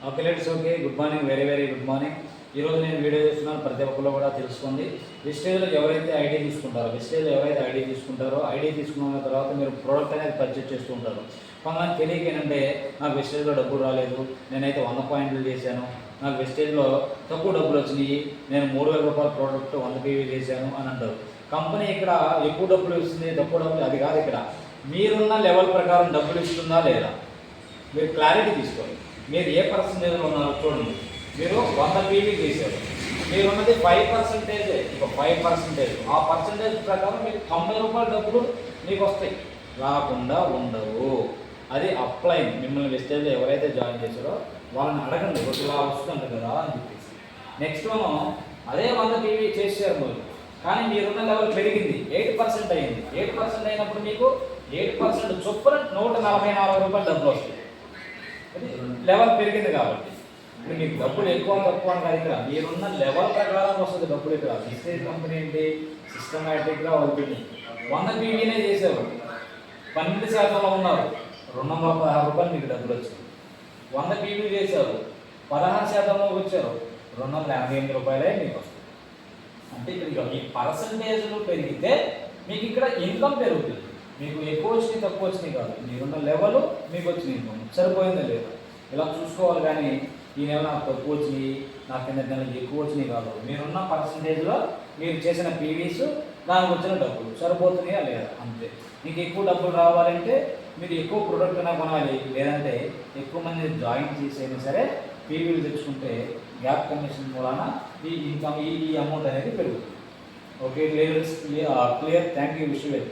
Okay let's okay. Good morning, very very good morning. ఈరోజు నేను video చేస్తున్నాను, ప్రతి ఒక్కరు కూడా తెలుసుకోండి. వెస్టేజ్లో ఎవరైతే ఐడి తీసుకుంటారో ఐడి తీసుకున్న తర్వాత మీరు ప్రోడక్ట్ అనేది పర్చేజ్ చేస్తూ ఉంటారు. కొంతమంది తెలియక ఏంటంటే నాకు వెస్టేజ్లో డబ్బులు రాలేదు, నేనైతే 100 పాయింట్లు చేశాను, నాకు వెస్టేజ్లో తక్కువ డబ్బులు వచ్చినాయి, నేను 3000 రూపాయల ప్రోడక్ట్ 100 PV చేశాను అని అంటారు. కంపెనీ ఇక్కడ ఎక్కువ డబ్బులు ఇస్తుంది, తక్కువ డబ్బులు అది కాదు. ఇక్కడ మీరున్న లెవెల్ ప్రకారం డబ్బులు ఇస్తుందా లేదా మీరు క్లారిటీ తీసుకోండి. మీరు ఏ పర్సంటేజ్లో ఉన్నారో చూడండి. మీరు 100 PV చేశారు, మీరు ఉన్నది 5%, ఇక 5%. ఆ పర్సంటేజ్ ప్రకారం మీకు 90 రూపాయల డబ్బులు మీకు వస్తాయి, రాకుండా ఉండవు. అది అప్లైన్. మిమ్మల్ని వెస్టేజ్లో ఎవరైతే జాయిన్ చేశారో వాళ్ళని అడగండి, ఇలా వస్తుంది కదా అని చెప్పేసి. నెక్స్ట్ మనం అదే 100 PV చేశారు మీరు, కానీ మీరున్న లెవెల్ పెరిగింది, 8% అయింది. 8% అయినప్పుడు మీకు 8% చొప్పున 144 రూపాయలు డబ్బులు వస్తాయి. అది లెవెల్ పెరిగింది కాబట్టి. ఇప్పుడు మీకు డబ్బులు ఎక్కువ తక్కువ అని కాదు, ఇక్కడ మీరున్న లెవెల్ ప్రకారం వస్తుంది డబ్బులు. ఇక్కడ వెస్టేజ్ కంపెనీ ఏంటి, సిస్టమేటిక్గా వదిలి 100 PVనే చేశారు, 12% ఉన్నారు, 216 రూపాయలు మీకు డబ్బులు వచ్చింది. 100 PV చేశారు, 16% వచ్చారు, 288 రూపాయలే మీకు వస్తుంది. అంటే ఇక్కడ మీ పర్సంటేజ్లు పెరిగితే మీకు ఇక్కడ ఇన్కమ్ పెరుగుతుంది. మీకు ఎక్కువ వచ్చినాయి తక్కువ వచ్చినాయి కాదు, మీరున్న లెవెల్ మీకు వచ్చిన ఇన్కమ్ సరిపోయిందా లేదా ఇలా చూసుకోవాలి. కానీ ఈ నెల నాకు తక్కువ వచ్చినాయి, నాకు కింద నెలలు ఎక్కువ వచ్చినాయి కాదు, మీరున్న పర్సంటేజ్లో మీరు చేసిన పీవీస్ దానికి వచ్చిన డబ్బులు సరిపోతున్నాయా లేదా అంతే. మీకు ఎక్కువ డబ్బులు రావాలంటే మీరు ఎక్కువ ప్రొడక్ట్ అయినా కొనాలి, లేదంటే ఎక్కువ మంది జాయిన్ చేసైనా సరే పీవీలు తెచ్చుకుంటే గ్యాప్ కమిషన్ మూలాన ఈ ఇన్కమ్ ఈ అమౌంట్ అనేది పెరుగుతుంది. Okay, clear. Thank you. Wish you well.